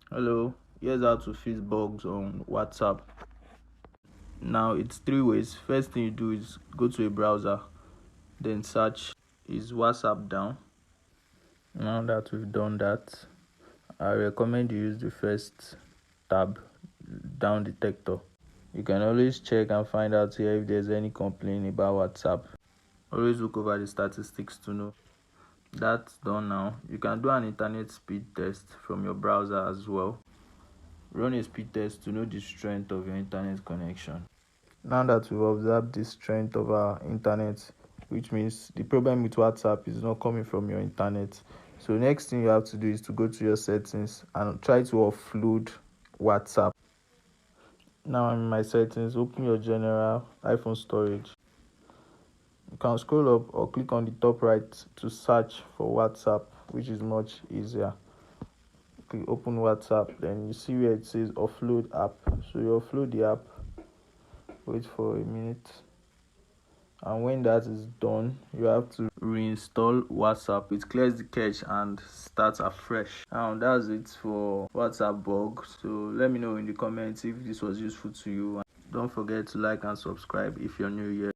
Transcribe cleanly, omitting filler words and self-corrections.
Hello, here's how to fix bugs on WhatsApp. Now it's three ways. First thing you do is go to a browser, then search is WhatsApp down. Now that we've done that, I recommend you use the first tab, down detector. You can always check and find out here if there's any complaint about WhatsApp. Always look over the statistics to know. That's done now. You can do an internet speed test from your browser as well. Run a speed test to know the strength of your internet connection. Now that we've observed the strength of our internet, which means the problem with WhatsApp is not coming from your internet. So next thing you have to do is to go to your settings and try to offload WhatsApp. Now in my settings, open your general iPhone storage. You can scroll up or click on the top right to search for WhatsApp, which is much easier. Click open WhatsApp, then you see where it says offload app. So you offload the app, wait for a minute, and when that is done, you have to reinstall WhatsApp. It clears the cache and starts afresh. And that's it for WhatsApp bug. So let me know in the comments if this was useful to you. Don't forget to like and subscribe if you're new here.